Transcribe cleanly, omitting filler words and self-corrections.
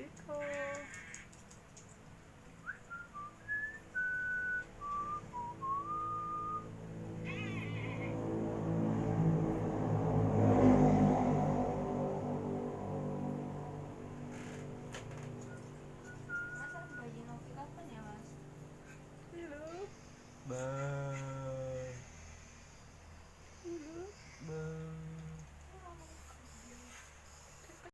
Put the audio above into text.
dito. Masarap ba yun? Okay ka pa niya, Mas? Hello. Ba,